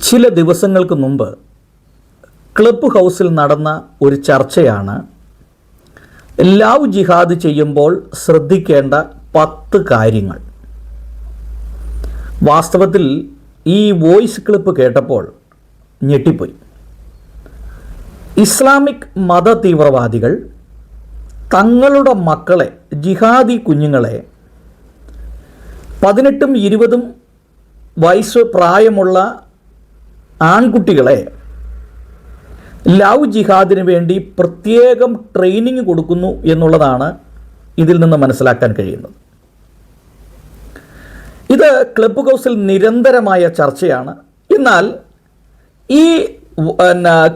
ചില ദിവസങ്ങൾക്ക് മുമ്പ് ക്ലബ്ബ് ഹൗസിൽ നടന്ന ഒരു ചർച്ചയാണ് ലവ് ജിഹാദ് ചെയ്യുമ്പോൾ ശ്രദ്ധിക്കേണ്ട 10 കാര്യങ്ങൾ. വാസ്തവത്തിൽ ഈ വോയിസ് ക്ലിപ്പ് കേട്ടപ്പോൾ ഞെട്ടിപ്പോയി. ഇസ്ലാമിക് മത തീവ്രവാദികൾ തങ്ങളുടെ മക്കളെ, ജിഹാദി കുഞ്ഞുങ്ങളെ 18ഉം 20ഉം വയസ്സ് പ്രായമുള്ള ആൺകുട്ടികളെ ലവ് ജിഹാദിന് വേണ്ടി പ്രത്യേകം ട്രെയിനിങ് കൊടുക്കുന്നു എന്നുള്ളതാണ് ഇതിൽ നിന്ന് മനസ്സിലാക്കാൻ കഴിയുന്നത്. ഇത് ക്ലബ്ബ് ഹൗസിൽ നിരന്തരമായ ചർച്ചയാണ്. എന്നാൽ ഈ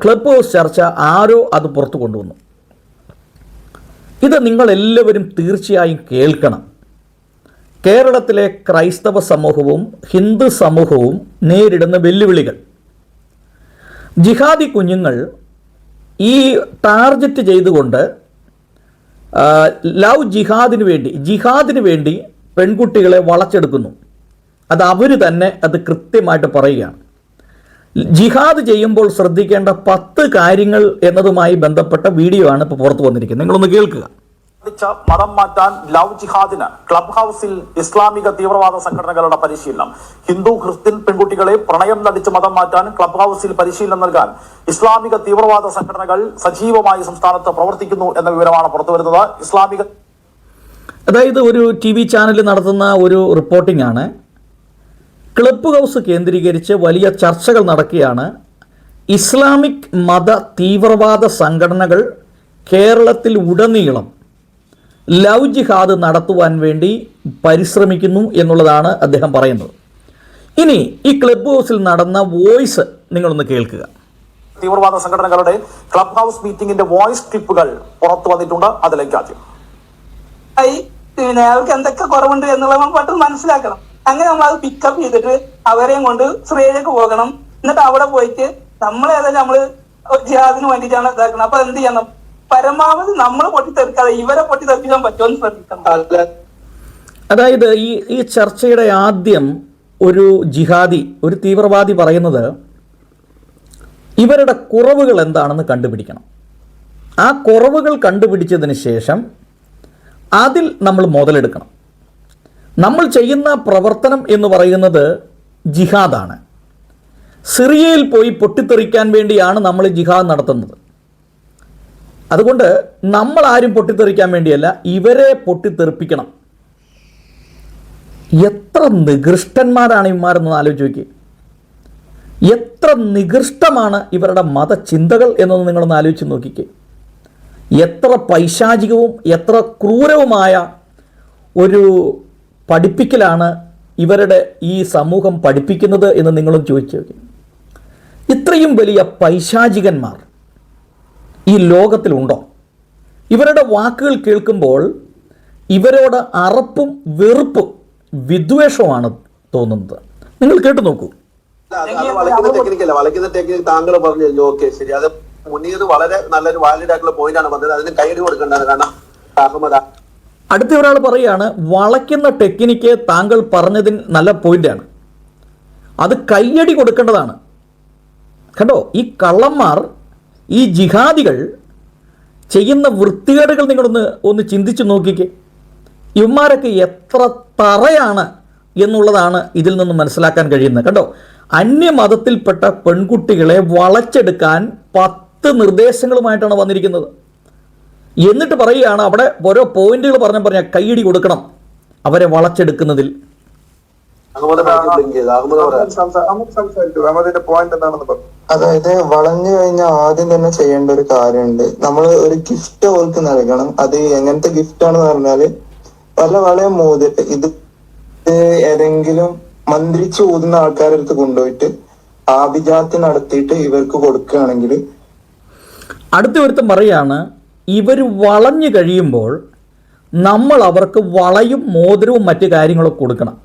ക്ലബ്ബ് ഹൗസ് ചർച്ച ആരോ അത് പുറത്തു കൊണ്ടുവന്നു. ഇത് നിങ്ങളെല്ലാവരും തീർച്ചയായും കേൾക്കണം. കേരളത്തിലെ ക്രൈസ്തവ സമൂഹവും ഹിന്ദു സമൂഹവും നേരിടുന്ന വെല്ലുവിളികൾ. ജിഹാദി കുഞ്ഞുങ്ങൾ ഈ ടാർഗറ്റ് ചെയ്തുകൊണ്ട് ലവ് ജിഹാദിന് വേണ്ടി പെൺകുട്ടികളെ വളച്ചെടുക്കുന്നു. അത് അവർ തന്നെ അത് കൃത്യമായിട്ട് പറയുകയാണ്. ജിഹാദ് ചെയ്യുമ്പോൾ ശ്രദ്ധിക്കേണ്ട 10 കാര്യങ്ങൾ എന്നതുമായി ബന്ധപ്പെട്ട വീഡിയോ ആണ് ഇപ്പോൾ പുറത്തു വന്നിരിക്കുന്നത്. നിങ്ങളൊന്ന് കേൾക്കുക. മതം മാറ്റാൻ ലവ് ജിഹാദിന് ക്ലബ് ഹൗസിൽ ഇസ്ലാമിക തീവ്രവാദ സംഘടനകളുടെ പരിശീലനം. ഹിന്ദു ക്രിസ്ത്യൻ പെൺകുട്ടികളെ പ്രണയം നടിച്ച് മതം മാറ്റാൻ ക്ലബ് ഹൗസിൽ പരിശീലനം നൽകാൻ ഇസ്ലാമിക തീവ്രവാദ സംഘടനകൾ സജീവമായി സംസ്ഥാനത്ത് പ്രവർത്തിക്കുന്നു എന്ന വിവരമാണ് പുറത്തുവരുന്നത്. അതായത് ഒരു TV ചാനൽ നടത്തുന്ന ഒരു റിപ്പോർട്ടിംഗ് ആണ്. ക്ലബ്ബ് ഹൗസ് കേന്ദ്രീകരിച്ച് വലിയ ചർച്ചകൾ നടക്കുകയാണ്. ഇസ്ലാമിക് മത തീവ്രവാദ സംഘടനകൾ കേരളത്തിൽ ഉടനീളം ലവ് ജിഹാദ് നടത്തുവാൻ വേണ്ടി പരിശ്രമിക്കുന്നു എന്നുള്ളതാണ് അദ്ദേഹം പറയുന്നത്. ഇനി ഈ ക്ലബ്ബ് ഹൗസിൽ നടന്ന വോയിസ് നിങ്ങളൊന്ന് കേൾക്കുക. തീവ്രവാദ സംഘടനകളുടെ ക്ലബ് ഹൗസ് മീറ്റിംഗിന്റെ വോയിസ് ക്ലിപ്പുകൾ പുറത്തു വന്നിട്ടുണ്ട്. അതിലേക്ക് ആദ്യം അവർക്ക് എന്തൊക്കെ കുറവുണ്ട് എന്നുള്ളത് നമ്മൾ പെട്ടെന്ന് മനസ്സിലാക്കണം. അങ്ങനെ നമ്മൾ അത് പിക്കപ്പ് ചെയ്തിട്ട് അവരെയും കൊണ്ട് ശ്രീയിലേക്ക് പോകണം. എന്നിട്ട് അവിടെ പോയിട്ട് നമ്മളേതായാലും നമ്മള് ജിഹാദിന് വേണ്ടിയിട്ടാണ് ഇതാക്കണം. അപ്പൊ എന്ത് ചെയ്യണം? പരമാവധി നമ്മൾ പൊട്ടിത്തെറിക്കാതെ ഇവരെ പൊട്ടിത്തെറിപ്പിക്കാൻ പറ്റുമെന്ന് ശ്രദ്ധിക്കണം. അതായത് ഈ ചർച്ചയുടെ ആദ്യം ഒരു തീവ്രവാദി പറയുന്നത് ഇവരുടെ കുറവുകൾ എന്താണെന്ന് കണ്ടുപിടിക്കണം. ആ കുറവുകൾ കണ്ടുപിടിച്ചതിന് ശേഷം അതിൽ നമ്മൾ മുതലെടുക്കണം. നമ്മൾ ചെയ്യുന്ന പ്രവർത്തനം എന്ന് പറയുന്നത് ജിഹാദാണ്. സിറിയയിൽ പോയി പൊട്ടിത്തെറിക്കാൻ വേണ്ടിയാണ് നമ്മൾ ജിഹാദ് നടത്തുന്നത്. അതുകൊണ്ട് നമ്മൾ ആരും പൊട്ടിത്തെറിക്കാൻ വേണ്ടിയല്ല, ഇവരെ പൊട്ടിത്തെറിപ്പിക്കണം. എത്ര നികൃഷ്ടന്മാരാണ് ഇവന്മാരെന്ന് ആലോചിച്ച് നോക്കി. എത്ര നികൃഷ്ടമാണ് ഇവരുടെ മതചിന്തകൾ എന്നൊന്ന് നിങ്ങളൊന്ന് ആലോചിച്ച് നോക്കിക്കേ. എത്ര പൈശാചികവും എത്ര ക്രൂരവുമായ ഒരു പഠിപ്പിക്കലാണ് ഇവരുടെ ഈ സമൂഹം പഠിപ്പിക്കുന്നത് എന്ന് നിങ്ങളും ചോദിച്ചു നോക്കി. ഇത്രയും വലിയ പൈശാചികന്മാർ ഈ ലോകത്തിലുണ്ടോ? ഇവരുടെ വാക്കുകൾ കേൾക്കുമ്പോൾ ഇവരോട് അറപ്പും വെറുപ്പും വിദ്വേഷവുമാണ് തോന്നുന്നത്. നിങ്ങൾ കേട്ടു നോക്കൂ. വളയ്ക്കുന്ന ടെക്നിക്ക് താങ്കൾ പറഞ്ഞു. ഓക്കെ, ശരി. അത് മുന്നീത് വളരെ നല്ലൊരു വാലിഡ് ആയിട്ടുള്ള പോയിന്റ് ആണ് പറഞ്ഞത്. അതിന് കൈയടി കൊടുക്കേണ്ടത്. കാരണം അഹമ്മദ് അടുത്ത ഒരാൾ പറയുകയാണ്, വളയ്ക്കുന്ന ടെക്നിക്ക് താങ്കൾ പറഞ്ഞതിന് നല്ല പോയിന്റാണ്, അത് കയ്യടി കൊടുക്കേണ്ടതാണ്. കണ്ടോ, ഈ കള്ളന്മാർ, ഈ ജിഹാദികൾ ചെയ്യുന്ന വൃത്തികേടുകൾ നിങ്ങളൊന്ന് ചിന്തിച്ചു നോക്കിക്കേ. ഇവന്മാരൊക്കെ എത്ര തറയാണ് എന്നുള്ളതാണ് ഇതിൽ നിന്ന് മനസ്സിലാക്കാൻ കഴിയുന്നത്. കണ്ടോ, അന്യമതത്തിൽപ്പെട്ട പെൺകുട്ടികളെ വളച്ചെടുക്കാൻ 10 നിർദ്ദേശങ്ങളുമായിട്ടാണ് വന്നിരിക്കുന്നത്. എന്നിട്ട് പറയുകയാണ്, അവിടെ ഓരോ പോയിന്റുകൾ പറഞ്ഞ കൈയടി കൊടുക്കണം അവരെ വളച്ചെടുക്കുന്നതിൽ. അതായത് വളഞ്ഞു കഴിഞ്ഞാൽ ആദ്യം തന്നെ ചെയ്യേണ്ട ഒരു കാര്യമുണ്ട്. നമ്മൾ ഒരു ഗിഫ്റ്റ് അവർക്ക് നൽകണം. അത് എങ്ങനത്തെ ഗിഫ്റ്റ് ആണെന്ന് പറഞ്ഞാല് വളരെ മോതിട്ട് ഇത് ഏതെങ്കിലും മന്ത്രിച്ച് ഊതുന്ന ആൾക്കാരുടെ അടുത്ത് കൊണ്ടുപോയിട്ട് ആഭിജാത്യ നടത്തിയിട്ട് ഇവർക്ക് കൊടുക്കുകയാണെങ്കിൽ. അടുത്ത ഒരുത്തം പറയാണ്, ഇവർ വളഞ്ഞു കഴിയുമ്പോൾ നമ്മൾ അവർക്ക് വളയും മോതിരവും മറ്റു കാര്യങ്ങളൊക്കെ കൊടുക്കണം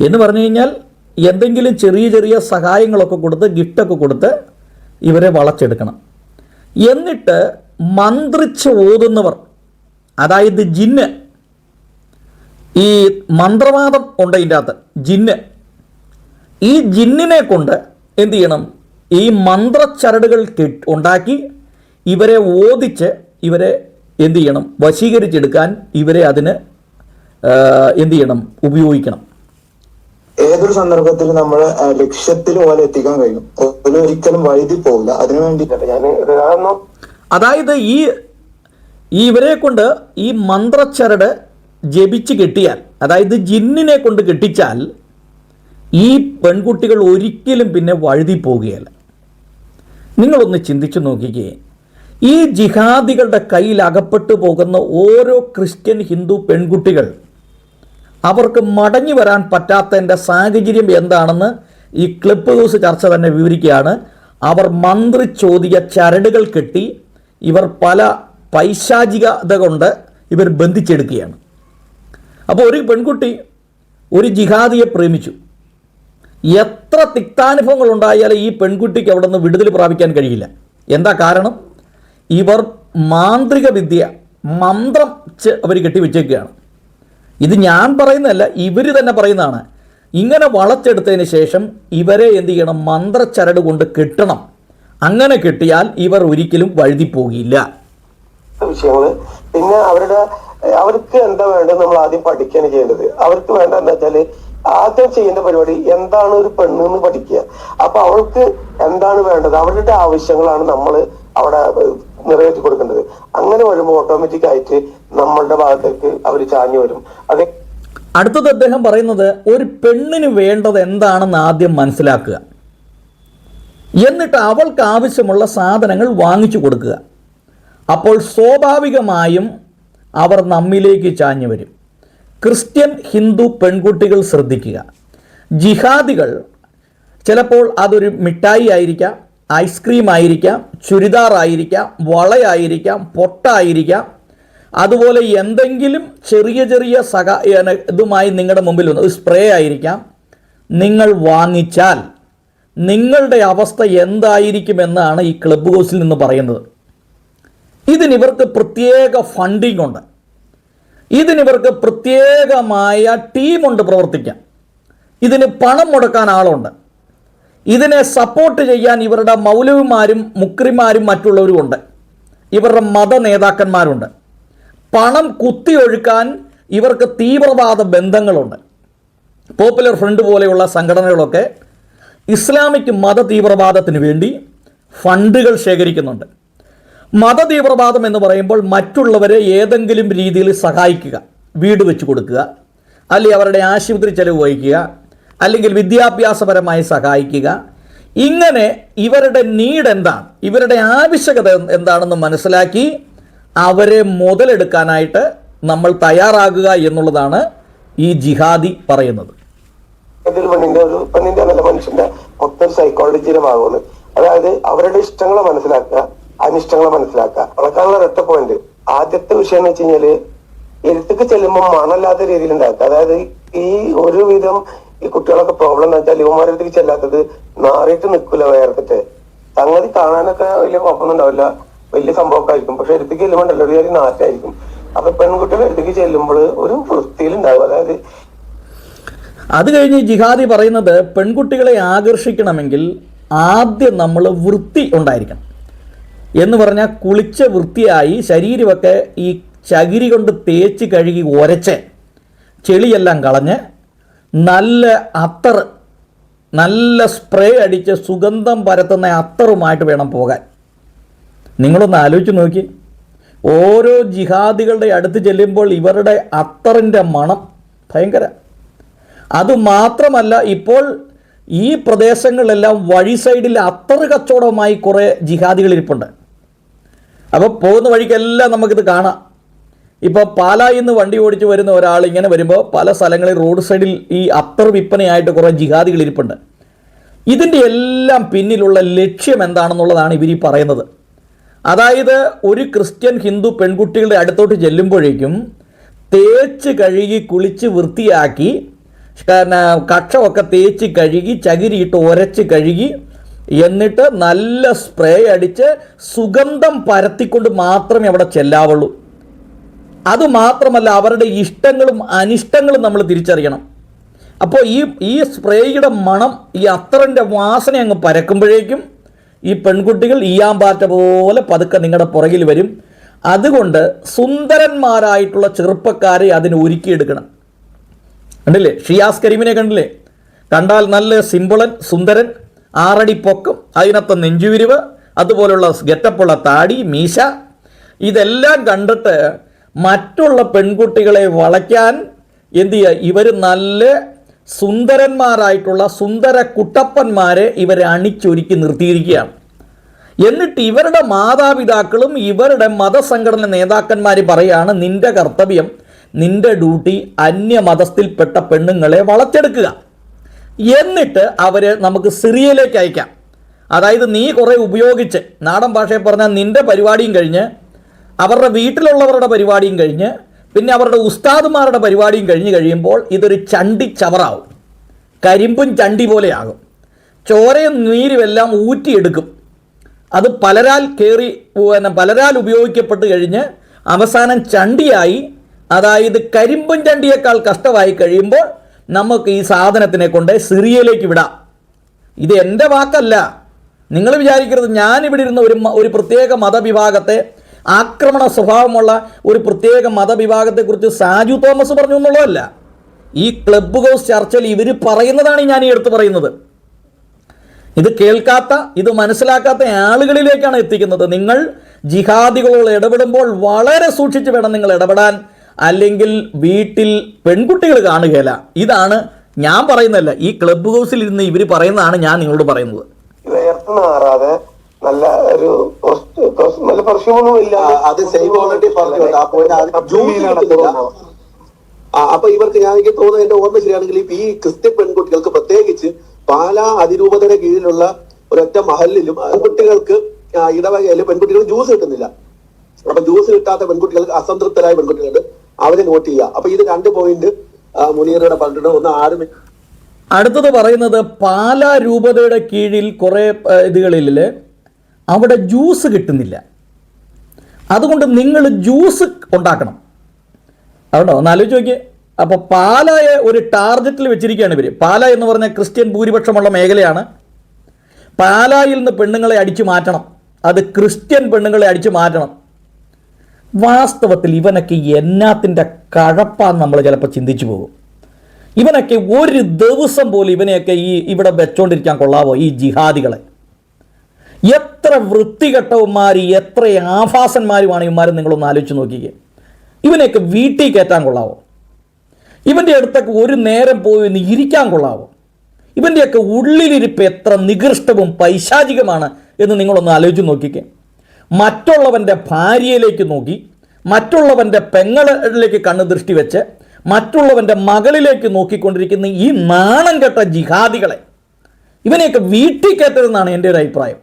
എന്ന് പറഞ്ഞു കഴിഞ്ഞാൽ എന്തെങ്കിലും ചെറിയ സഹായങ്ങളൊക്കെ കൊടുത്ത്, ഗിഫ്റ്റൊക്കെ കൊടുത്ത് ഇവരെ വളച്ചെടുക്കണം. എന്നിട്ട് മന്ത്രിച്ച് ഓതുന്നവർ, അതായത് ജിന്ന്, ഈ മന്ത്രവാദം ഉണ്ട് ഇതിൻ്റെ അകത്ത്, ജിന്ന്, ഈ ജിന്നിനെ കൊണ്ട് എന്ത് ചെയ്യണം, ഈ മന്ത്രച്ചരടുകൾ ഉണ്ടാക്കി ഇവരെ ഓദിച്ച് ഇവരെ എന്ത് ചെയ്യണം, വശീകരിച്ചെടുക്കാൻ ഇവരെ അതിന് എന്ത് ചെയ്യണം, ഉപയോഗിക്കണം. ഏതൊരു സന്ദർഭത്തിൽ നമ്മൾ ലക്ഷ്യത്തിൽ പോലെ എത്തിക്കാൻ കഴിയും. ഒരിക്കലും വഴുതി പോകില്ല. അതിനു വേണ്ടിയിട്ടല്ല ഞാൻ അതായത് ഇവരെ കൊണ്ട് ഈ മന്ത്രച്ചരട് ജപിച്ച് കെട്ടിയാൽ, അതായത് ജിന്നിനെ കൊണ്ട് കെട്ടിച്ചാൽ ഈ പെൺകുട്ടികൾ ഒരിക്കലും പിന്നെ വഴുതി പോകുകയല്ല. നിങ്ങളൊന്ന് ചിന്തിച്ചു നോക്കിക്കേ, ഈ ജിഹാദികളുടെ കയ്യിൽ അകപ്പെട്ടു പോകുന്ന ഓരോ ക്രിസ്ത്യൻ ഹിന്ദു പെൺകുട്ടികൾ അവർക്ക് മടങ്ങി വരാൻ പറ്റാത്തതിൻ്റെ സാഹചര്യം എന്താണെന്ന് ഈ ക്ലിപ്പ് ഹൗസ് ചർച്ച തന്നെ വിവരിക്കുകയാണ്. അവർ മന്ത്രിച്ചോദിയ ചരടുകൾ കെട്ടി ഇവർ പല പൈശാചികത കൊണ്ട് ഇവർ ബന്ധിച്ചെടുക്കുകയാണ്. അപ്പോൾ ഒരു പെൺകുട്ടി ഒരു ജിഹാദിയെ പ്രേമിച്ചു. എത്ര തിക്താനുഭവങ്ങൾ ഉണ്ടായാലും ഈ പെൺകുട്ടിക്ക് അവിടെ നിന്ന് വിടുതൽ പ്രാപിക്കാൻ കഴിയില്ല. എന്താ കാരണം? ഇവർ മാന്ത്രിക വിദ്യ, മന്ത്രം അവർ കെട്ടിവെച്ചേക്കുകയാണ്. ഇത് ഞാൻ പറയുന്നതല്ല, ഇവർ തന്നെ പറയുന്നതാണ്. ഇങ്ങനെ വളച്ചെടുത്തതിന് ശേഷം ഇവരെ എന്ത് ചെയ്യണം, മന്ത്രച്ചരട് കൊണ്ട് കെട്ടണം. അങ്ങനെ കെട്ടിയാൽ ഇവർ ഒരിക്കലും വഴുതിപ്പോകില്ല. വിഷയങ്ങള് പിന്നെ അവർക്ക് എന്താ വേണ്ടത് നമ്മൾ ആദ്യം പഠിക്കുകയാണ് ചെയ്യേണ്ടത്. അവർക്ക് വേണ്ട എന്താ വെച്ചാല് ആദ്യം ചെയ്യുന്ന പരിപാടി എന്താണ് ഒരു പെണ്ണെന്ന് പഠിക്കുക. അപ്പൊ അവൾക്ക് എന്താണ് വേണ്ടത്, അവരുടെ ആവശ്യങ്ങളാണ് നമ്മൾ അവിടെ നിറവേറ്റി കൊടുക്കേണ്ടത്. അങ്ങനെ വരുമ്പോൾ ഓട്ടോമാറ്റിക് ആയിട്ട് നമ്മളുടെ ഭാഗത്തേക്ക് അവർ ചാഞ്ഞു വരും. അതെ, അടുത്തത് അദ്ദേഹം പറയുന്നത് ഒരു പെണ്ണിന് വേണ്ടത് എന്താണെന്ന് ആദ്യം മനസ്സിലാക്കുക, എന്നിട്ട് അവൾക്ക് ആവശ്യമുള്ള സാധനങ്ങൾ വാങ്ങിച്ചു കൊടുക്കുക. അപ്പോൾ സ്വാഭാവികമായും അവർ നമ്മിലേക്ക് ചാഞ്ഞു വരും. ക്രിസ്ത്യൻ ഹിന്ദു പെൺകുട്ടികൾ ശ്രദ്ധിക്കുക, ജിഹാദികൾ ചിലപ്പോൾ അതൊരു മിഠായി ആയിരിക്കാം, ഐസ്ക്രീം ആയിരിക്കാം, ചുരിദാർ ആയിരിക്കാം, വളയായിരിക്കാം, പൊട്ടായിരിക്കാം, അതുപോലെ എന്തെങ്കിലും ചെറിയ ചെറിയ ഇതുമായി നിങ്ങളുടെ മുമ്പിൽ വന്ന് സ്പ്രേ ആയിരിക്കാം. നിങ്ങൾ വാങ്ങിച്ചാൽ നിങ്ങളുടെ അവസ്ഥ എന്തായിരിക്കുമെന്നാണ് ഈ ക്ലബ് ഹൗസിൽ നിന്ന് പറയുന്നത്. ഇതിനിവർക്ക് പ്രത്യേക ഫണ്ടിങ് ഉണ്ട്, ഇതിനിവർക്ക് പ്രത്യേകമായ ടീമുണ്ട് പ്രവർത്തിക്കാൻ, ഇതിന് പണം മുടക്കാൻ ആളുണ്ട്, ഇതിനെ സപ്പോർട്ട് ചെയ്യാൻ ഇവരുടെ മൗലവിമാരും മുക്രിമാരും മറ്റുള്ളവരും ഉണ്ട്, ഇവരുടെ മത നേതാക്കന്മാരുണ്ട്. പണം കുത്തിയൊഴുക്കാൻ ഇവർക്ക് തീവ്രവാദ ബന്ധങ്ങളുണ്ട്. പോപ്പുലർ ഫ്രണ്ട് പോലെയുള്ള സംഘടനകളൊക്കെ ഇസ്ലാമിക് മത തീവ്രവാദത്തിന് വേണ്ടി ഫണ്ടുകൾ ശേഖരിക്കുന്നുണ്ട്. മത തീവ്രവാദം എന്ന് പറയുമ്പോൾ മറ്റുള്ളവരെ ഏതെങ്കിലും രീതിയിൽ സഹായിക്കുക, വീട് വെച്ച് കൊടുക്കുക, അല്ലെങ്കിൽ അവരുടെ ആശുപത്രി ചെലവ് വഹിക്കുക, അല്ലെങ്കിൽ വിദ്യാഭ്യാസപരമായി സഹായിക്കുക. ഇങ്ങനെ ഇവരുടെ നീഡ് എന്താണ്, ഇവരുടെ ആവശ്യകത എന്താണെന്ന് മനസ്സിലാക്കി അവരെ മുതലെടുക്കാനായിട്ട് നമ്മൾ തയ്യാറാകുക എന്നുള്ളതാണ് ഈ ജിഹാദി പറയുന്നത്. പെണ്ണിന്റെ നല്ല മനുഷ്യന്റെ മൊത്തം സൈക്കോളജിയുടെ ഭാഗമാണ്. അതായത് അവരുടെ ഇഷ്ടങ്ങളെ മനസ്സിലാക്കുക, അനിഷ്ടങ്ങളെ മനസ്സിലാക്കുക. വളർത്താനുള്ള ഒരൊറ്റ പോയിന്റ്. ആദ്യത്തെ വിഷയം എന്ന് വെച്ച് കഴിഞ്ഞാല് എഴുത്തേക്ക് ചെല്ലുമ്പോൾ മണല്ലാത്ത രീതിയിൽ ഉണ്ടാക്കുക. അതായത് ഈ ഒരുവിധം ഈ കുട്ടികളൊക്കെ പ്രോബ്ലം എന്ന് വെച്ചാൽ യുവമാരടുത്തേക്ക് ചെല്ലാത്തത് നാറിയിട്ട് നിൽക്കില്ല, വേർത്തിട്ട് സംഗതി കാണാനൊക്കെ വലിയ കുഴപ്പമൊന്നും ഉണ്ടാവില്ല, വലിയ സംഭവമൊക്കെ ആയിരിക്കും. പക്ഷെ എടുത്തേക്ക് ചെല്ലുമ്പോണ്ടല്ലോ ഒരു കാര്യം നാറ്റായിരിക്കും. അപ്പൊ പെൺകുട്ടികൾ എടുത്തേക്ക് ചെല്ലുമ്പോൾ ഒരു വൃത്തിയിലുണ്ടാവും. അതായത് അത് കഴിഞ്ഞ് ജിഹാദി പറയുന്നത് പെൺകുട്ടികളെ ആകർഷിക്കണമെങ്കിൽ ആദ്യം നമ്മൾ വൃത്തി ഉണ്ടായിരിക്കണം എന്ന് പറഞ്ഞാൽ കുളിച്ച വൃത്തിയായി ശരീരമൊക്കെ ഈ ചകിരി കൊണ്ട് തേച്ച് കഴുകി ഉരച്ച് ചെളിയെല്ലാം കളഞ്ഞ് നല്ല അത്തർ, നല്ല സ്പ്രേ അടിച്ച് സുഗന്ധം പരത്തുന്ന അത്തറുമായിട്ട് വേണം പോകാൻ. നിങ്ങളൊന്ന് ആലോചിച്ച് നോക്കി, ഓരോ ജിഹാദികളുടെ അടുത്ത് ചെല്ലുമ്പോൾ ഇവരുടെ അത്തറിൻ്റെ മണം ഭയങ്കര. അതുമാത്രമല്ല, ഇപ്പോൾ ഈ പ്രദേശങ്ങളിലെല്ലാം വഴി സൈഡിൽ അത്തർ കച്ചവടവുമായി കുറേ ജിഹാദികൾ ഇരിപ്പുണ്ട്. അപ്പോൾ പോകുന്ന വഴിക്കെല്ലാം നമുക്കിത് കാണാം. ഇപ്പോൾ പാലായിൽ നിന്ന് വണ്ടി ഓടിച്ച് വരുന്ന ഒരാൾ ഇങ്ങനെ വരുമ്പോൾ പല സ്ഥലങ്ങളിൽ റോഡ് സൈഡിൽ ഈ അത്തർ വിൽപ്പനയായിട്ട് കുറേ ജിഹാദികൾ ഇരിപ്പുണ്ട്. ഇതിൻ്റെ എല്ലാം പിന്നിലുള്ള ലക്ഷ്യം എന്താണെന്നുള്ളതാണ് ഇവർ ഈ പറയുന്നത്. അതായത് ഒരു ക്രിസ്ത്യൻ ഹിന്ദു പെൺകുട്ടികളുടെ അടുത്തോട്ട് ചെല്ലുമ്പോഴേക്കും തേച്ച് കഴുകി കുളിച്ച് വൃത്തിയാക്കി കക്ഷമൊക്കെ തേച്ച് കഴുകി ചകിരിയിട്ട് ഉരച്ച് കഴുകി എന്നിട്ട് നല്ല സ്പ്രേ അടിച്ച് സുഗന്ധം പരത്തിക്കൊണ്ട് മാത്രമേ അവിടെ ചെല്ലാവുള്ളൂ. അതുമാത്രമല്ല, അവരുടെ ഇഷ്ടങ്ങളും അനിഷ്ടങ്ങളും നമ്മൾ തിരിച്ചറിയണം. അപ്പോൾ ഈ സ്പ്രേയുടെ മണം, ഈ അത്തറിൻ്റെ വാസന അങ്ങ് പരക്കുമ്പോഴേക്കും ഈ പെൺകുട്ടികൾ ഈയാമ്പാറ്റ പോലെ പതുക്കെ നിങ്ങളുടെ പുറകിൽ വരും. അതുകൊണ്ട് സുന്ദരന്മാരായിട്ടുള്ള ചെറുപ്പക്കാരെ അതിന് ഒരുക്കിയെടുക്കണം. കണ്ടില്ലേ, ഷിയാസ് കരീമിനെ കണ്ടില്ലേ? കണ്ടാൽ നല്ല സിമ്പിളൻ, സുന്ദരൻ, 6 അടി പൊക്കം, അതിനകത്ത് നെഞ്ചുവിരിവ്, അതുപോലുള്ള ഗെറ്റപ്പുള്ള താടി, മീശ, ഇതെല്ലാം കണ്ടിട്ട് മറ്റുള്ള പെൺകുട്ടികളെ വളയ്ക്കാൻ എന്തു ചെയ്യുക, ഇവർ നല്ല സുന്ദരന്മാരായിട്ടുള്ള സുന്ദര കുട്ടപ്പന്മാരെ ഇവരെ അണിച്ചൊരുക്കി നിർത്തിയിരിക്കുകയാണ്. എന്നിട്ട് ഇവരുടെ മാതാപിതാക്കളും ഇവരുടെ മതസംഘടന നേതാക്കന്മാർ പറയാണ്, നിന്റെ കർത്തവ്യം, നിന്റെ ഡ്യൂട്ടി അന്യമതസ്ഥയിൽപ്പെട്ട പെണ്ണുങ്ങളെ വളച്ചെടുക്കുക, എന്നിട്ട് അവരെ നമുക്ക് സിറിയയിലേക്ക് അയക്കാം. അതായത് നീ കുറേ ഉപയോഗിച്ച്, നാടൻ ഭാഷയിൽ പറഞ്ഞാൽ നിന്റെ പരിപാടിയും കഴിഞ്ഞ്, അവരുടെ വീട്ടിലുള്ളവരുടെ പരിപാടിയും കഴിഞ്ഞ്, പിന്നെ അവരുടെ ഉസ്താദുമാരുടെ പരിപാടിയും കഴിയുമ്പോൾ ഇതൊരു ചണ്ടി ചവറാവും, കരിമ്പും ചണ്ടി പോലെയാകും. ചോരയും നീരുമെല്ലാം ഊറ്റിയെടുക്കും. അത് പലരാൽ ഉപയോഗിക്കപ്പെട്ട് കഴിഞ്ഞ് അവസാനം ചണ്ടിയായി, അതായത് കരിമ്പും ചണ്ടിയേക്കാൾ കഷ്ടമായി കഴിയുമ്പോൾ നമുക്ക് ഈ സാധനത്തിനെ കൊണ്ട് സിറിയയിലേക്ക് വിടാം. ഇത് എൻ്റെ വാക്കല്ല, നിങ്ങൾ വിചാരിക്കരുത് ഞാനിവിടെ ഇരുന്ന ഒരു പ്രത്യേക മതവിഭാഗത്തെ, ആക്രമണ സ്വഭാവമുള്ള ഒരു പ്രത്യേക മതവിഭാഗത്തെക്കുറിച്ച് സാജു തോമസ് പറഞ്ഞു എന്നുള്ളതല്ല. ഈ ക്ലബ്ബ് ഹൗസ് ചർച്ചയിൽ ഇവർ പറയുന്നതാണ് ഞാൻ ഈ എടുത്ത് പറയുന്നത്. ഇത് കേൾക്കാത്ത, ഇത് മനസ്സിലാക്കാത്ത ആളുകളിലേക്കാണ് എത്തിക്കുന്നത്. നിങ്ങൾ ജിഹാദികളോട് ഇടപെടുമ്പോൾ വളരെ സൂക്ഷിച്ച് വേണം നിങ്ങൾ ഇടപെടാൻ, അല്ലെങ്കിൽ വീട്ടിൽ പെൺകുട്ടികൾ കാണുകയില്ല. ഇതാണ് ഞാൻ പറയുന്നതല്ല, ഈ ക്ലബ്ബ് ഹൗസിൽ ഇരുന്ന് ഇവർ പറയുന്നതാണ് ഞാൻ നിങ്ങളോട് പറയുന്നത്. മാറാതെ നല്ല ഒരു നല്ല പെർഫ്യൂമൊന്നും ഇല്ല. അത് സേവ് ഓൾറെഡി പറഞ്ഞുകൊണ്ട് ആ പോയിന്റ് അപ്പൊ ഇവർക്ക് ഞാൻ എനിക്ക് തോന്നുന്നത്, എന്റെ ഓർമ്മ ശരിയാണെങ്കിൽ ഈ ക്രിസ്ത്യൻ പെൺകുട്ടികൾക്ക് പ്രത്യേകിച്ച് പാലാ അതിരൂപതയുടെ കീഴിലുള്ള ഒരൊറ്റ മഹലിലും കുട്ടികൾക്ക് ഇടവകയില് പെൺകുട്ടികൾ ജ്യൂസ് കിട്ടുന്നില്ല. അപ്പൊ ജ്യൂസ് കിട്ടാത്ത പെൺകുട്ടികൾ, അസംതൃപ്തരായ പെൺകുട്ടികളുണ്ട്, അവരെ നോട്ട് ചെയ്യുക. അപ്പൊ ഇത് 2 പോയിന്റ് മുനീറയുടെ പറഞ്ഞിട്ടുണ്ട്. ഒന്ന് ആരും. അടുത്തത് പറയുന്നത്, പാലാ രൂപതയുടെ കീഴിൽ കുറേ ഇതുകളിൽ അവിടെ ജ്യൂസ് കിട്ടുന്നില്ല, അതുകൊണ്ട് നിങ്ങൾ ജ്യൂസ് ഉണ്ടാക്കണം. അതുകൊണ്ടോ ഒന്ന് ആലോചിച്ച് നോക്കിയേ. അപ്പോൾ പാലായെ ഒരു ടാർഗറ്റിൽ വെച്ചിരിക്കുകയാണ് ഇവർ. പാല എന്ന് പറഞ്ഞാൽ ക്രിസ്ത്യൻ ഭൂരിപക്ഷമുള്ള മേഖലയാണ്. പാലായിൽ നിന്ന് പെണ്ണുങ്ങളെ അടിച്ചു മാറ്റണം, അത് ക്രിസ്ത്യൻ പെണ്ണുങ്ങളെ അടിച്ചു മാറ്റണം. വാസ്തവത്തിൽ ഇവനൊക്കെ എന്നാത്തിൻ്റെ കഴപ്പാന്ന് നമ്മൾ ചിലപ്പോൾ ചിന്തിച്ചു പോകും. ഇവനൊക്കെ ഒരു ദിവസം പോലും ഇവനെയൊക്കെ ഇവിടെ വെച്ചോണ്ടിരിക്കാൻ കൊള്ളാവോ? ഈ ജിഹാദികളെ എത്ര വൃത്തികെട്ടവന്മാർ, എത്ര ആഭാസന്മാരുമാണ് ഇവന്മാരും. നിങ്ങളൊന്ന് ആലോചിച്ച് നോക്കിക്കേ. ഇവനെയൊക്കെ വീട്ടിൽ കയറ്റാൻ കൊള്ളാവോ? ഇവൻ്റെ അടുത്തൊക്കെ ഒരു നേരം പോയി ഒന്ന് ഇരിക്കാൻ കൊള്ളാവോ? ഇവൻ്റെയൊക്കെ ഉള്ളിലിരിപ്പ് എത്ര നികൃഷ്ടവും പൈശാചികമാണ് എന്ന് നിങ്ങളൊന്ന് ആലോചിച്ച് നോക്കിക്കേ. മറ്റുള്ളവൻ്റെ ഭാര്യയിലേക്ക് നോക്കി, മറ്റുള്ളവൻ്റെ പെങ്ങളിലേക്ക് കണ്ണ് ദൃഷ്ടി വെച്ച്, മറ്റുള്ളവൻ്റെ മകളിലേക്ക് നോക്കിക്കൊണ്ടിരിക്കുന്ന ഈ നാണം കെട്ട ജിഹാദികളെ ഇവനെയൊക്കെ വീട്ടിൽ കയറ്റരുതെന്നാണ് എൻ്റെ ഒരു അഭിപ്രായം.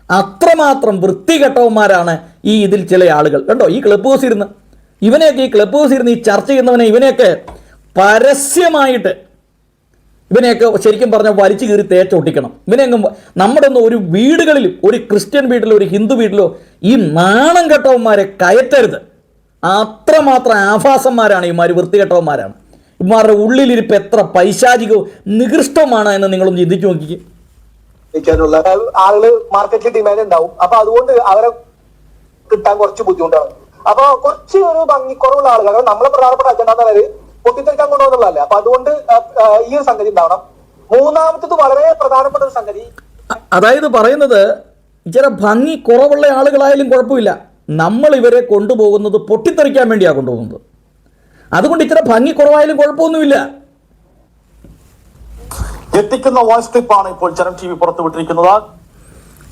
അത്രമാത്രം വൃത്തികെട്ടവന്മാരാണ് ഇതിൽ ചില ആളുകൾ. കണ്ടോ, ഈ ക്ലബ് ഹൗസ് ഇരുന്ന് ഇവനെയൊക്കെ, ഈ ക്ലബ് ഹൗസ് ഇരുന്ന് ഈ ചർച്ച ചെയ്യുന്നവനെ ഇവനെയൊക്കെ പരസ്യമായിട്ട് ഇവനെയൊക്കെ ശരിക്കും പറഞ്ഞാൽ വലിച്ചു കീറി തേച്ചൊട്ടിക്കണം. ഇവനെയൊന്നും നമ്മുടെ ഒന്നും ഒരു വീടുകളിലും, ഒരു ക്രിസ്ത്യൻ വീട്ടിലോ ഒരു ഹിന്ദു വീട്ടിലോ ഈ നാണം കെട്ടവന്മാരെ കയറ്റരുത്. അത്രമാത്രം ആഭാസന്മാരാണ് ഇവന്മാർ, വൃത്തികെട്ടവന്മാരാണ്. ഇവന്മാരുടെ ഉള്ളിലിരിപ്പ് എത്ര പൈശാചികവും നികൃഷ്ടവുമാണ് എന്ന് നിങ്ങളൊന്ന് ചിന്തിച്ചു നോക്കിക്കേ. ആളുകൾ മാർക്കറ്റിൽ ഡിമാൻഡ് ഉണ്ടാവും. അപ്പൊ അതുകൊണ്ട് അവരെ കിട്ടാൻ കുറച്ച് ബുദ്ധിമുട്ടാണ്. അപ്പൊ കുറച്ച് ഒരു ഭംഗിക്കുറവുള്ള ആളുകൾ, നമ്മളെ പ്രധാനപ്പെട്ട അജണ്ട എന്ന് പറയുന്നത് പൊട്ടിത്തെറിക്കാൻ കൊണ്ടുപോകുന്നുള്ളതല്ല. അപ്പൊ അതുകൊണ്ട് ഈ ഒരു സംഗതി ഉണ്ടാവണം. മൂന്നാമത്തത് വളരെ പ്രധാനപ്പെട്ട ഒരു സംഗതി, അതായത് പറയുന്നത്, ചില ഭംഗി കുറവുള്ള ആളുകളായാലും കുഴപ്പമില്ല, നമ്മൾ ഇവരെ കൊണ്ടുപോകുന്നത് പൊട്ടിത്തെറിക്കാൻ വേണ്ടിയാണ് കൊണ്ടുപോകുന്നത്. അതുകൊണ്ട് ഇത്ര ഭംഗി കുറവായാലും കുഴപ്പമൊന്നുമില്ല. എത്തിക്കുന്ന വോയിസ് ക്ലിപ്പാണ് ഇപ്പോൾ ജനം TV പുറത്തുവിട്ടിരിക്കുന്നത്.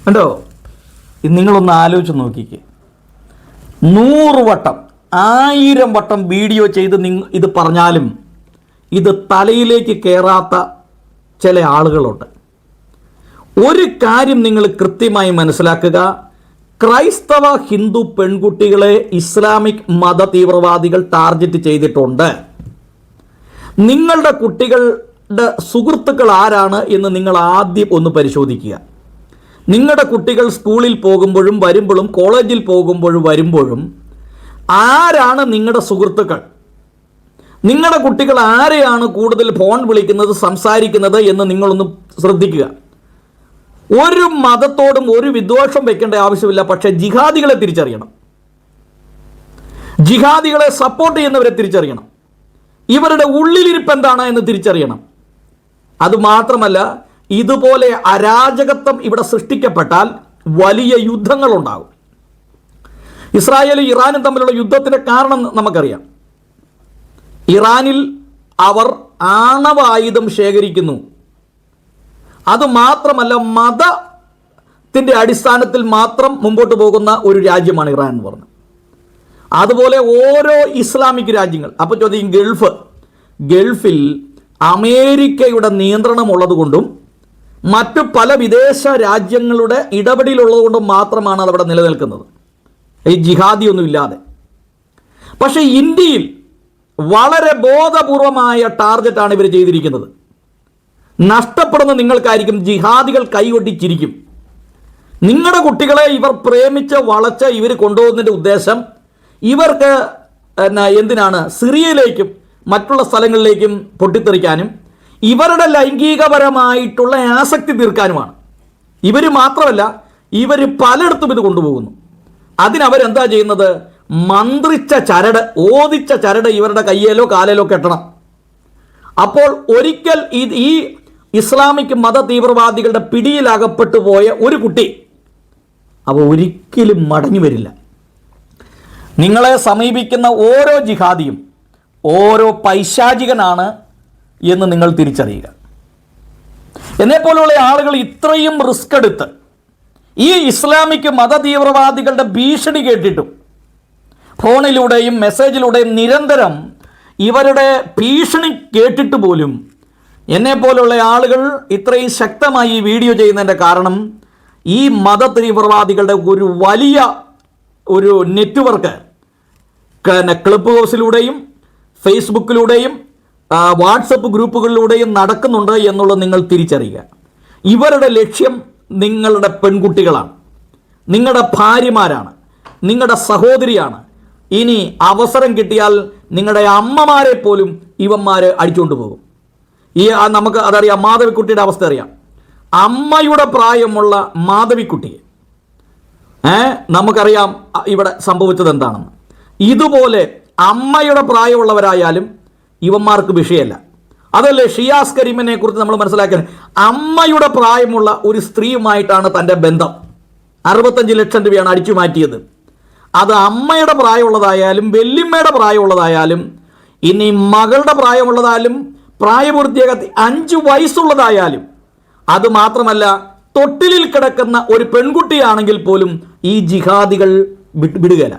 കണ്ടോ, നിങ്ങളൊന്ന് ആലോചിച്ച് നോക്കിക്കേ. 100 വട്ടം 1000 വട്ടം വീഡിയോ ചെയ്ത് ഇത് പറഞ്ഞാലും ഇത് തലയിലേക്ക് കയറാത്ത ചില ആളുകളുണ്ട്. ഒരു കാര്യം നിങ്ങൾ കൃത്യമായി മനസ്സിലാക്കുക, ക്രൈസ്തവ ഹിന്ദു പെൺകുട്ടികളെ ഇസ്ലാമിക് മത തീവ്രവാദികൾ ടാർഗറ്റ് ചെയ്തിട്ടുണ്ട്. നിങ്ങളുടെ കുട്ടികളുടെ സുഹൃത്തുക്കൾ ആരാണ് എന്ന് നിങ്ങൾ ആദ്യം ഒന്ന് പരിശോധിക്കുക. നിങ്ങളുടെ കുട്ടികൾ സ്കൂളിൽ പോകുമ്പോഴും വരുമ്പോഴും കോളേജിൽ പോകുമ്പോഴും വരുമ്പോഴും ആരാണ് നിങ്ങളുടെ സുഹൃത്തുക്കൾ? നിങ്ങളുടെ കുട്ടികൾ ആരെയാണ് കൂടുതൽ ഫോൺ വിളിക്കുന്നത്, സംസാരിക്കുന്നത് എന്ന് നിങ്ങളൊന്ന് ശ്രദ്ധിക്കുക. ഒരു മതത്തോടും ഒരു വിദ്വേഷം വെക്കേണ്ട ആവശ്യമില്ല. പക്ഷേ ജിഹാദികളെ തിരിച്ചറിയണം, ജിഹാദികളെ സപ്പോർട്ട് ചെയ്യുന്നവരെ തിരിച്ചറിയണം, ഇവരുടെ ഉള്ളിലിരിപ്പ് എന്താണ് എന്ന് തിരിച്ചറിയണം. അതുമാത്രമല്ല, ഇതുപോലെ അരാജകത്വം ഇവിടെ സൃഷ്ടിക്കപ്പെട്ടാൽ വലിയ യുദ്ധങ്ങളുണ്ടാകും. ഇസ്രായേലും ഇറാനും തമ്മിലുള്ള യുദ്ധത്തിൻ്റെ കാരണം നമുക്കറിയാം. ഇറാനിൽ അവർ ആണവായുധം ശേഖരിക്കുന്നു. അതുമാത്രമല്ല, മതത്തിൻ്റെ അടിസ്ഥാനത്തിൽ മാത്രം മുമ്പോട്ട് പോകുന്ന ഒരു രാജ്യമാണ് ഇറാൻ എന്ന് പറഞ്ഞത്. അതുപോലെ ഓരോ ഇസ്ലാമിക് രാജ്യങ്ങൾ, അപ്പോൾ ചോദിക്കും ഗൾഫിൽ അമേരിക്കയുടെ നിയന്ത്രണമുള്ളത് കൊണ്ടും മറ്റു പല വിദേശ രാജ്യങ്ങളുടെ ഇടപെടലുള്ളത് കൊണ്ടും മാത്രമാണ് അതവിടെ നിലനിൽക്കുന്നത്, ഈ ജിഹാദിയൊന്നും ഇല്ലാതെ. പക്ഷേ ഇന്ത്യയിൽ വളരെ ബോധപൂർവമായ ടാർഗറ്റാണ് ഇവർ ചെയ്തിരിക്കുന്നത്. നഷ്ടപ്പെടുന്ന നിങ്ങൾക്കായിരിക്കും. ജിഹാദികൾ കൈകൊട്ടിച്ചിരിക്കും. നിങ്ങളുടെ കുട്ടികളെ ഇവർ പ്രേമിച്ച് വളച്ച് ഇവർ കൊണ്ടുപോകുന്നതിൻ്റെ ഉദ്ദേശം ഇവർക്ക് എന്തിനാണ് സിറിയയിലേക്കും മറ്റുള്ള സ്ഥലങ്ങളിലേക്കും പൊട്ടിത്തെറിക്കാനും ഇവരുടെ ലൈംഗികപരമായിട്ടുള്ള ആസക്തി തീർക്കാനുമാണ്. ഇവർ മാത്രമല്ല, ഇവർ പലയിടത്തും ഇത് കൊണ്ടുപോകുന്നു. അതിനവരെന്താ ചെയ്യുന്നത്? മന്ത്രിച്ച ചരട്, ഓദിച്ച ചരട് ഇവരുടെ കയ്യിലോ കാലിലോ കെട്ടണം. അപ്പോൾ ഒരിക്കൽ ഈ ഇസ്ലാമിക് മത തീവ്രവാദികളുടെ പിടിയിലകപ്പെട്ടു പോയ ഒരു കുട്ടി അവ ഒരിക്കലും മടങ്ങി വരില്ല. നിങ്ങളെ സമീപിക്കുന്ന ഓരോ ജിഹാദിയും ഓരോ പൈശാചികനാണ് എന്ന് നിങ്ങൾ തിരിച്ചറിയുക. എന്നെപ്പോലുള്ള ആളുകൾ ഇത്രയും റിസ്ക് എടുത്ത് ഈ ഇസ്ലാമിക് മത തീവ്രവാദികളുടെ ഭീഷണി കേട്ടിട്ടും ഫോണിലൂടെയും മെസ്സേജിലൂടെയും നിരന്തരം ഇവരുടെ ഭീഷണി കേട്ടിട്ട് പോലും എന്നെപ്പോലുള്ള ആളുകൾ ഇത്രയും ശക്തമായി ഈ വീഡിയോ ചെയ്യുന്നതിൻ്റെ കാരണം ഈ മത തീവ്രവാദികളുടെ ഒരു വലിയ ഒരു നെറ്റ്വർക്ക് ക്ലബ് ഹൗസിലൂടെയും ഫേസ്ബുക്കിലൂടെയും വാട്സപ്പ് ഗ്രൂപ്പുകളിലൂടെയും നടക്കുന്നുണ്ട് എന്നുള്ളത് നിങ്ങൾ തിരിച്ചറിയുക. ഇവരുടെ ലക്ഷ്യം നിങ്ങളുടെ പെൺകുട്ടികളാണ്, നിങ്ങളുടെ ഭാര്യമാരാണ്, നിങ്ങളുടെ സഹോദരിയാണ്. ഇനി അവസരം കിട്ടിയാൽ നിങ്ങളുടെ അമ്മമാരെ പോലും ഇവന്മാർ അടിച്ചുകൊണ്ട് പോകും. നമുക്ക് അതറിയാം, മാധവിക്കുട്ടിയുടെ അവസ്ഥ അറിയാം. അമ്മയുടെ പ്രായമുള്ള മാധവിക്കുട്ടിയെ നമുക്കറിയാം ഇവിടെ സംഭവിച്ചത് എന്താണെന്ന്. ഇതുപോലെ അമ്മയുടെ പ്രായമുള്ളവരായാലും ഇവന്മാർക്ക് വിഷയമല്ല. അതല്ലേ ഷിയാസ് കരീമിനെ കുറിച്ച് നമ്മൾ മനസ്സിലാക്കുന്നത്? അമ്മയുടെ പ്രായമുള്ള ഒരു സ്ത്രീയുമായിട്ടാണ് തൻ്റെ ബന്ധം. 65 ലക്ഷം രൂപയാണ് അടിച്ചു മാറ്റിയത്. അത് അമ്മയുടെ പ്രായമുള്ളതായാലും വെല്ലിമ്മയുടെ പ്രായമുള്ളതായാലും ഇനി മകളുടെ പ്രായമുള്ളതായാലും പ്രായപൂർത്തിയാകാത്ത 5 വയസ്സുള്ളതായാലും അതുമാത്രമല്ല തൊട്ടിലിൽ കിടക്കുന്ന ഒരു പെൺകുട്ടിയാണെങ്കിൽ പോലും ഈ ജിഹാദികൾ വിടുകയില്ല.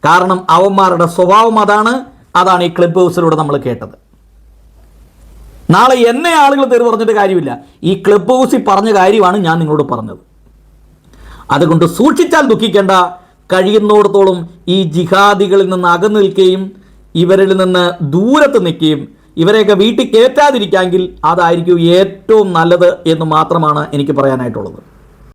കാരണം അവന്മാരുടെ സ്വഭാവം അതാണ് ഈ ക്ലബ് ഹൗസിലൂടെ നമ്മൾ കേട്ടത്. നാളെ എന്നെ ആളുകൾ തെറി പറഞ്ഞിട്ട് കാര്യമില്ല. ഈ ക്ലബ് ഹൗസിൽ പറഞ്ഞ കാര്യമാണ് ഞാൻ നിങ്ങളോട് പറഞ്ഞത്. അതുകൊണ്ട് സൂക്ഷിച്ചാൽ ദുഃഖിക്കേണ്ട. കഴിയുന്നിടത്തോളം ഈ ജിഹാദികളിൽ നിന്ന് അകന്നു നിൽക്കുകയും ഇവരിൽ നിന്ന് ദൂരത്ത് നിൽക്കുകയും ഇവരെയൊക്കെ വീട്ടിൽ കയറ്റാതിരിക്കാമെങ്കിൽ അതായിരിക്കും ഏറ്റവും നല്ലത് എന്ന് മാത്രമാണ് എനിക്ക് പറയാനായിട്ടുള്ളത്.